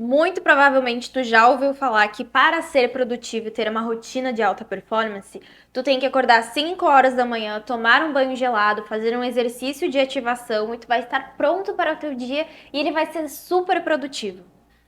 Muito provavelmente tu já ouviu falar que para ser produtivo e ter uma rotina de alta performance, tu tem que acordar às 5 horas da manhã, tomar um banho gelado, fazer um exercício de ativação e tu vai estar pronto para o teu dia e ele vai ser super produtivo.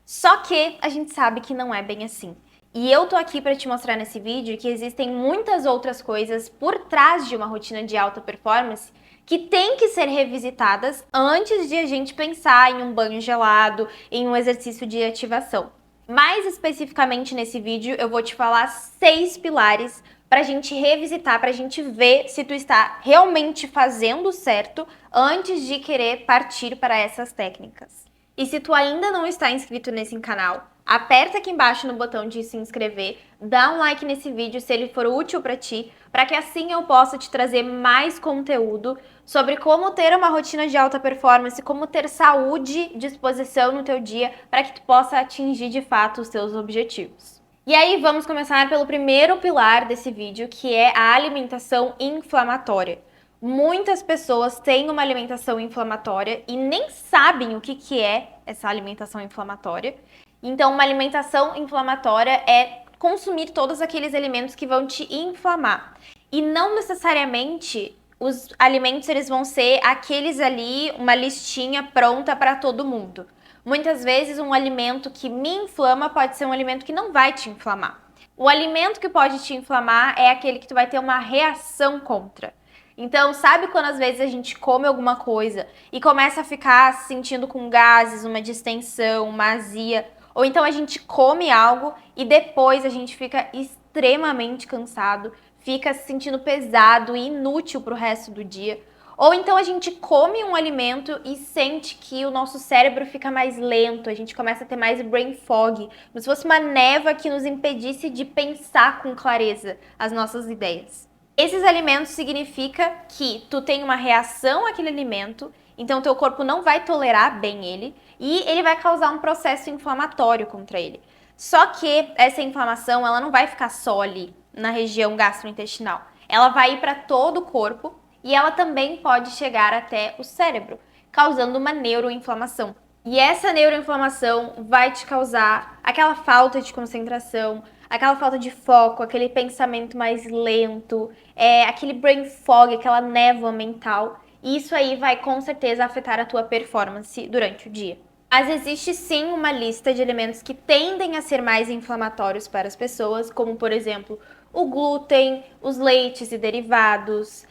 Só que a gente sabe que não é bem assim. E eu tô aqui para te mostrar nesse vídeo que existem muitas outras coisas por trás de uma rotina de alta performance que tem que ser revisitadas antes de a gente pensar em um banho gelado, em um exercício de ativação. Mais especificamente nesse vídeo, eu vou te falar 6 pilares para a gente revisitar, para a gente ver se tu está realmente fazendo certo antes de querer partir para essas técnicas. E se tu ainda não está inscrito nesse canal, aperta aqui embaixo no botão de se inscrever, dá um like nesse vídeo se ele for útil para ti, para que assim eu possa te trazer mais conteúdo sobre como ter uma rotina de alta performance, como ter saúde e disposição no teu dia, para que tu possa atingir de fato os teus objetivos. E aí vamos começar pelo primeiro pilar desse vídeo, que é a alimentação inflamatória. Muitas pessoas têm uma alimentação inflamatória e nem sabem o que é essa alimentação inflamatória. Então, uma alimentação inflamatória é consumir todos aqueles alimentos que vão te inflamar. E não necessariamente os alimentos eles vão ser aqueles ali, uma listinha pronta para todo mundo. Muitas vezes um alimento que me inflama pode ser um alimento que não vai te inflamar. O alimento que pode te inflamar é aquele que tu vai ter uma reação contra. Então, sabe quando às vezes a gente come alguma coisa e começa a ficar se sentindo com gases, uma distensão, uma azia, ou então a gente come algo e depois a gente fica extremamente cansado, fica se sentindo pesado e inútil para o resto do dia. Ou então a gente come um alimento e sente que o nosso cérebro fica mais lento, a gente começa a ter mais brain fog, como se fosse uma névoa que nos impedisse de pensar com clareza as nossas ideias. Esses alimentos significa que tu tem uma reação àquele alimento, então teu corpo não vai tolerar bem ele e ele vai causar um processo inflamatório contra ele. Só que essa inflamação, ela não vai ficar só ali na região gastrointestinal. Ela vai ir para todo o corpo e ela também pode chegar até o cérebro, causando uma neuroinflamação. E essa neuroinflamação vai te causar aquela falta de concentração, aquela falta de foco, aquele pensamento mais lento, aquele brain fog, aquela névoa mental. E isso aí vai com certeza afetar a tua performance durante o dia. Mas existe sim uma lista de alimentos que tendem a ser mais inflamatórios para as pessoas, como por exemplo o glúten, os leites e derivados,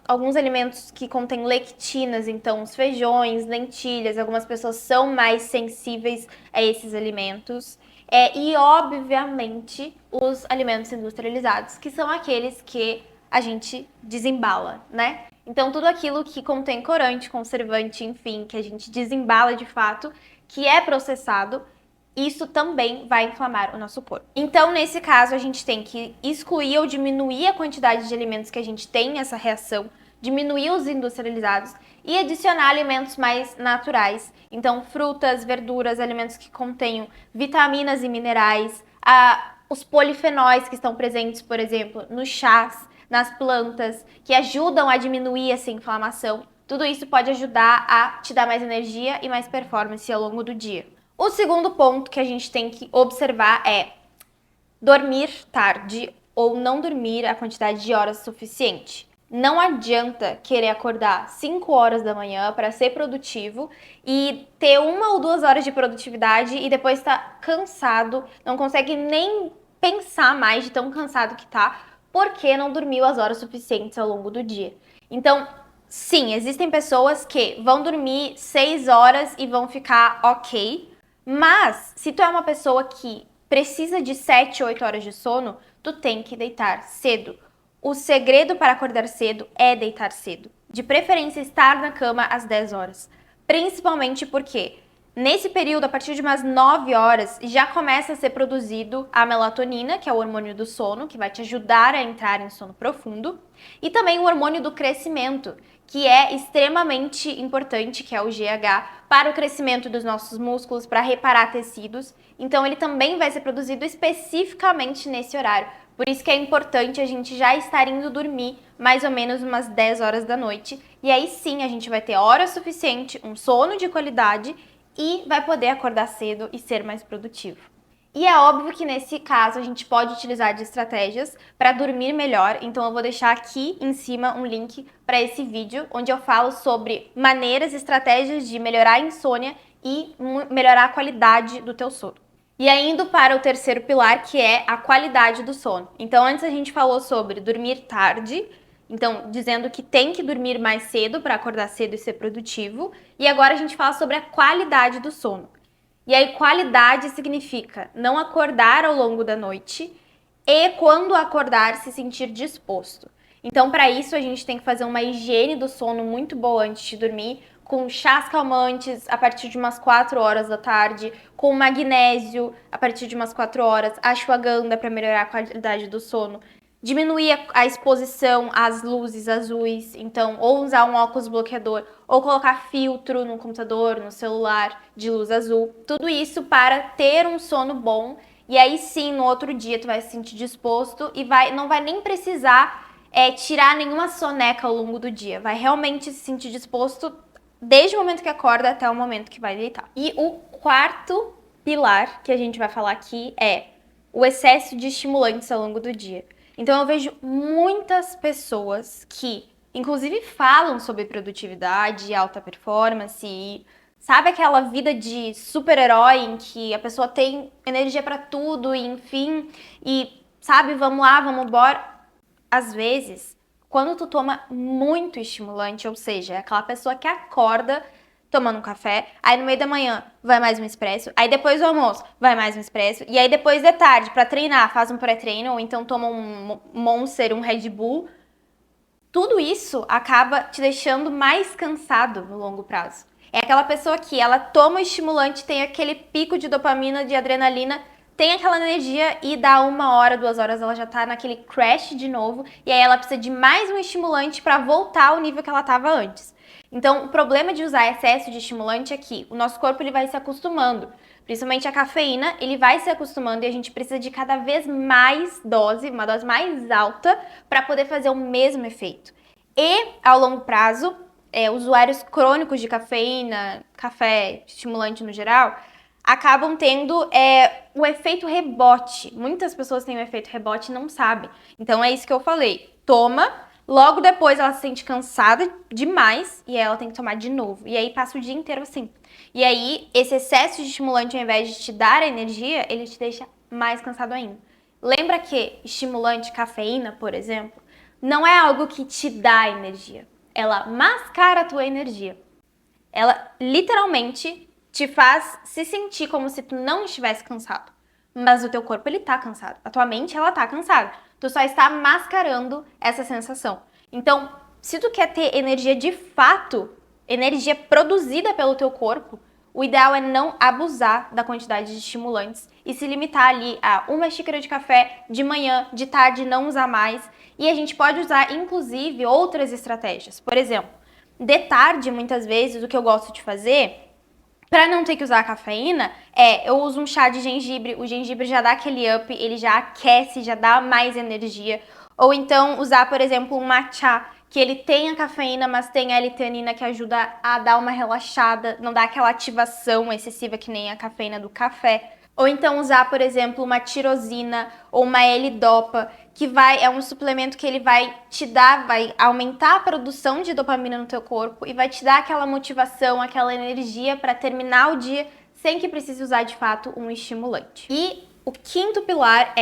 alguns alimentos que contêm lectinas, então os feijões, lentilhas, algumas pessoas são mais sensíveis a esses alimentos. E obviamente os alimentos industrializados, que são aqueles que a gente desembala, né? Então, tudo aquilo que contém corante, conservante, enfim, que a gente desembala de fato, que é processado, isso também vai inflamar o nosso corpo. Então, nesse caso, a gente tem que excluir ou diminuir a quantidade de alimentos que a gente tem essa reação, diminuir os industrializados e adicionar alimentos mais naturais. Então, frutas, verduras, alimentos que contenham vitaminas e minerais, os polifenóis que estão presentes, por exemplo, nos chás, nas plantas, que ajudam a diminuir essa inflamação. Tudo isso pode ajudar a te dar mais energia e mais performance ao longo do dia. O segundo ponto que a gente tem que observar é dormir tarde ou não dormir a quantidade de horas suficiente. Não adianta querer acordar 5 horas da manhã para ser produtivo e ter 1 ou 2 horas de produtividade e depois estar cansado, não consegue nem pensar mais de tão cansado que tá, porque não dormiu as horas suficientes ao longo do dia. Então, sim, existem pessoas que vão dormir 6 horas e vão ficar ok, mas se tu é uma pessoa que precisa de 7, 8 horas de sono, tu tem que deitar cedo. O segredo para acordar cedo é deitar cedo. De preferência, estar na cama às 10 horas. Principalmente porque nesse período, a partir de umas 9 horas, já começa a ser produzido a melatonina, que é o hormônio do sono, que vai te ajudar a entrar em sono profundo, e também o hormônio do crescimento, que é extremamente importante, que é o GH, para o crescimento dos nossos músculos, para reparar tecidos. Então, ele também vai ser produzido especificamente nesse horário. Por isso que é importante a gente já estar indo dormir mais ou menos umas 10 horas da noite. E aí sim, a gente vai ter hora suficiente, um sono de qualidade e vai poder acordar cedo e ser mais produtivo. E é óbvio que nesse caso a gente pode utilizar de estratégias para dormir melhor, então eu vou deixar aqui em cima um link para esse vídeo, onde eu falo sobre maneiras e estratégias de melhorar a insônia e melhorar a qualidade do teu sono. E aí indo para o terceiro pilar, que é a qualidade do sono. Então antes a gente falou sobre dormir tarde, então dizendo que tem que dormir mais cedo para acordar cedo e ser produtivo, e agora a gente fala sobre a qualidade do sono. E aí, qualidade significa não acordar ao longo da noite e, quando acordar, se sentir disposto. Então, para isso, a gente tem que fazer uma higiene do sono muito boa antes de dormir, com chás calmantes a partir de umas 4 horas da tarde, com magnésio a partir de umas 4 horas, ashwagandha para melhorar a qualidade do sono. Diminuir a exposição às luzes azuis, então, ou usar um óculos bloqueador, ou colocar filtro no computador, no celular, de luz azul. Tudo isso para ter um sono bom, e aí sim, no outro dia, tu vai se sentir disposto e não vai nem precisar tirar nenhuma soneca ao longo do dia. Vai realmente se sentir disposto desde o momento que acorda até o momento que vai deitar. E o quarto pilar que a gente vai falar aqui é o excesso de estimulantes ao longo do dia. Então eu vejo muitas pessoas que, inclusive, falam sobre produtividade, alta performance, e sabe aquela vida de super-herói em que a pessoa tem energia para tudo, e enfim, e sabe, vamos lá, vamos embora. Às vezes, quando tu toma muito estimulante, ou seja, é aquela pessoa que acorda tomando um café, aí no meio da manhã vai mais um expresso, aí depois do almoço vai mais um expresso, e aí depois de tarde, pra treinar, faz um pré-treino, ou então toma um Monster, um Red Bull. Tudo isso acaba te deixando mais cansado no longo prazo. É aquela pessoa que ela toma o estimulante, tem aquele pico de dopamina, de adrenalina, tem aquela energia e dá 1 hora, 2 horas, ela já tá naquele crash de novo, e aí ela precisa de mais um estimulante para voltar ao nível que ela tava antes. Então, o problema de usar excesso de estimulante é que o nosso corpo ele vai se acostumando, principalmente a cafeína, ele vai se acostumando e a gente precisa de cada vez mais dose, uma dose mais alta, para poder fazer o mesmo efeito. E, ao longo prazo, usuários crônicos de cafeína, café, estimulante no geral, acabam tendo o efeito rebote. Muitas pessoas têm o efeito rebote e não sabem. Então, é isso que eu falei. Toma. Logo depois ela se sente cansada demais e aí ela tem que tomar de novo. E aí passa o dia inteiro assim. E aí esse excesso de estimulante, ao invés de te dar energia, ele te deixa mais cansado ainda. Lembra que estimulante, cafeína, por exemplo, não é algo que te dá energia. Ela mascara a tua energia. Ela literalmente te faz se sentir como se tu não estivesse cansado. Mas o teu corpo, ele tá cansado. A tua mente, ela tá cansada. Tu só está mascarando essa sensação. Então, se tu quer ter energia de fato, energia produzida pelo teu corpo, o ideal é não abusar da quantidade de estimulantes e se limitar ali a 1 xícara de café de manhã, de tarde, não usar mais. E a gente pode usar, inclusive, outras estratégias. Por exemplo, de tarde, muitas vezes, o que eu gosto de fazer, para não ter que usar a cafeína, eu uso um chá de gengibre. O gengibre já dá aquele up, ele já aquece, já dá mais energia. Ou então usar, por exemplo, um matcha, que ele tem a cafeína, mas tem a L-teanina que ajuda a dar uma relaxada, não dá aquela ativação excessiva que nem a cafeína do café. Ou então usar, por exemplo, uma tirosina ou uma L-dopa, que é um suplemento que ele vai te dar, vai aumentar a produção de dopamina no teu corpo e vai te dar aquela motivação, aquela energia para terminar o dia sem que precise usar de fato um estimulante. E o quinto pilar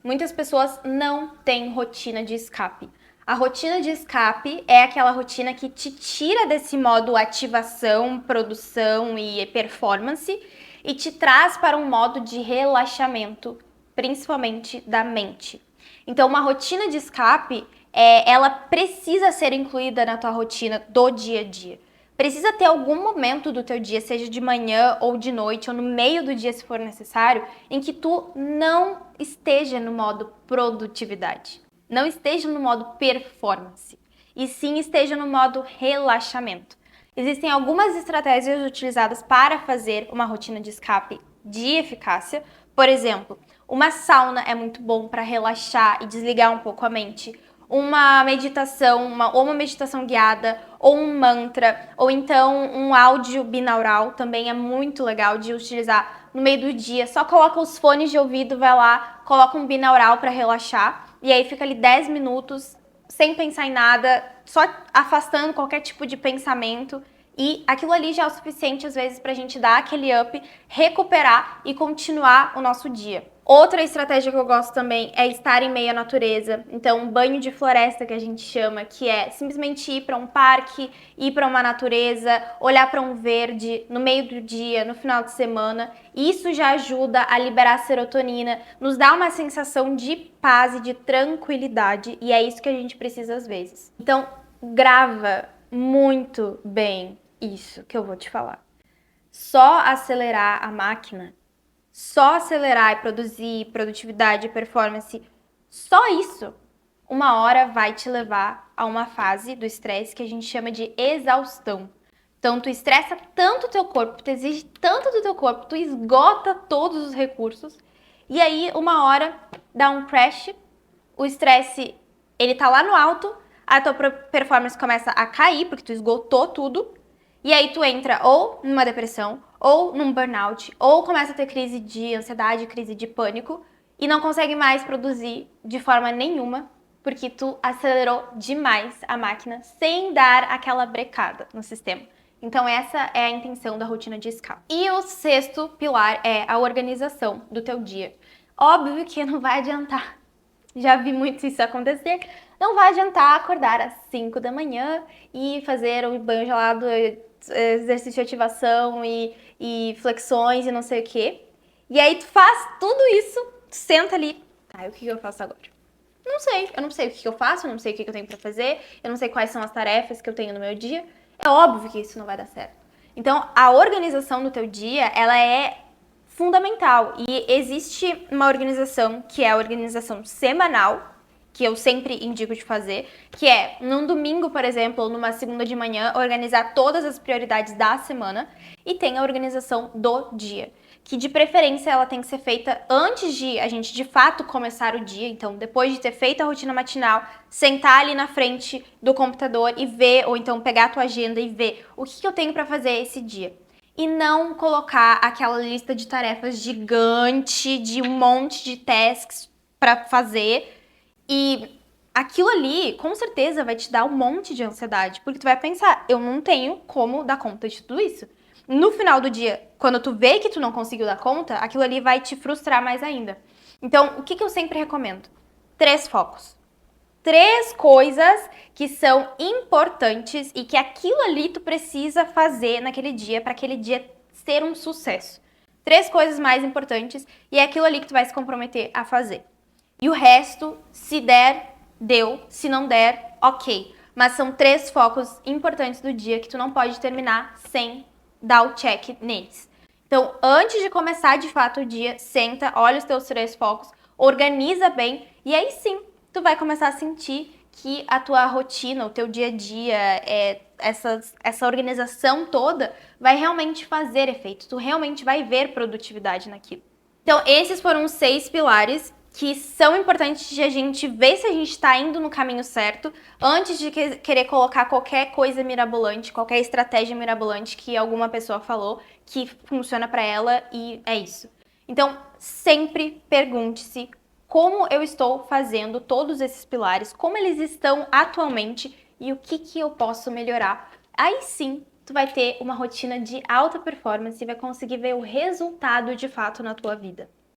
muitas pessoas não têm rotina de escape. A rotina de escape é aquela rotina que te tira desse modo ativação, produção e performance e te traz para um modo de relaxamento, principalmente da mente. Então, uma rotina de escape, ela precisa ser incluída na tua rotina do dia a dia. Precisa ter algum momento do teu dia, seja de manhã ou de noite, ou no meio do dia, se for necessário, em que tu não esteja no modo produtividade, não esteja no modo performance, e sim esteja no modo relaxamento. Existem algumas estratégias utilizadas para fazer uma rotina de escape de eficácia. Por exemplo, uma sauna é muito bom para relaxar e desligar um pouco a mente. uma meditação, ou uma meditação guiada, ou um mantra, ou então um áudio binaural, também é muito legal de utilizar no meio do dia. Só coloca os fones de ouvido, vai lá, coloca um binaural para relaxar, e aí fica ali 10 minutos sem pensar em nada, só afastando qualquer tipo de pensamento. E aquilo ali já é o suficiente, às vezes, pra gente dar aquele up, recuperar e continuar o nosso dia. Outra estratégia que eu gosto também é estar em meio à natureza. Então, um banho de floresta que a gente chama, que é simplesmente ir para um parque, ir para uma natureza, olhar para um verde no meio do dia, no final de semana. Isso já ajuda a liberar serotonina, nos dá uma sensação de paz e de tranquilidade, e é isso que a gente precisa às vezes. Então, grava muito bem isso que eu vou te falar. Só acelerar a máquina, só acelerar e produzir produtividade e performance, só isso, uma hora vai te levar a uma fase do estresse que a gente chama de exaustão. Então, tu estressa tanto o teu corpo, tu exige tanto do teu corpo, tu esgota todos os recursos, e aí uma hora dá um crash, o estresse, ele tá lá no alto, a tua performance começa a cair, porque tu esgotou tudo, e aí tu entra ou numa depressão, ou num burnout, ou começa a ter crise de ansiedade, crise de pânico, e não consegue mais produzir de forma nenhuma, porque tu acelerou demais a máquina sem dar aquela brecada no sistema. Então essa é a intenção da rotina de escape. E o sexto pilar é a organização do teu dia. Óbvio que não vai adiantar, já vi muito isso acontecer, não vai adiantar acordar às 5 da manhã e fazer o banho gelado, exercício de ativação e flexões e não sei o quê. E aí tu faz tudo isso, tu senta ali, tá, e o que eu faço agora? Não sei, eu não sei o que eu faço, eu não sei o que eu tenho pra fazer, eu não sei quais são as tarefas que eu tenho no meu dia. É óbvio que isso não vai dar certo. Então, a organização do teu dia, ela é fundamental. E existe uma organização que é a organização semanal, que eu sempre indico de fazer, que é num domingo, por exemplo, ou numa segunda de manhã, organizar todas as prioridades da semana, e tem a organização do dia, que de preferência ela tem que ser feita antes de a gente de fato começar o dia. Então, depois de ter feito a rotina matinal, sentar ali na frente do computador e ver, ou então pegar a tua agenda e ver o que eu tenho para fazer esse dia. E não colocar aquela lista de tarefas gigante, de um monte de tasks para fazer. E aquilo ali, com certeza, vai te dar um monte de ansiedade, porque tu vai pensar, eu não tenho como dar conta de tudo isso. No final do dia, quando tu vê que tu não conseguiu dar conta, aquilo ali vai te frustrar mais ainda. Então, o que eu sempre recomendo? 3 focos. 3 coisas que são importantes e que aquilo ali tu precisa fazer naquele dia para aquele dia ser um sucesso. 3 coisas mais importantes e é aquilo ali que tu vai se comprometer a fazer. E o resto, se der, deu. Se não der, ok. Mas são 3 focos importantes do dia que tu não pode terminar sem dar o check neles. Então, antes de começar de fato o dia, senta, olha os teus 3 focos, organiza bem e aí sim, tu vai começar a sentir que a tua rotina, o teu dia a dia, essa organização toda vai realmente fazer efeito. Tu realmente vai ver produtividade naquilo. Então, esses foram os 6 pilares que são importantes de a gente ver se a gente está indo no caminho certo antes de querer colocar qualquer coisa mirabolante, qualquer estratégia mirabolante que alguma pessoa falou que funciona para ela e é isso. Então, sempre pergunte-se como eu estou fazendo todos esses pilares, como eles estão atualmente e o que eu posso melhorar. Aí sim, tu vai ter uma rotina de alta performance e vai conseguir ver o resultado de fato na tua vida.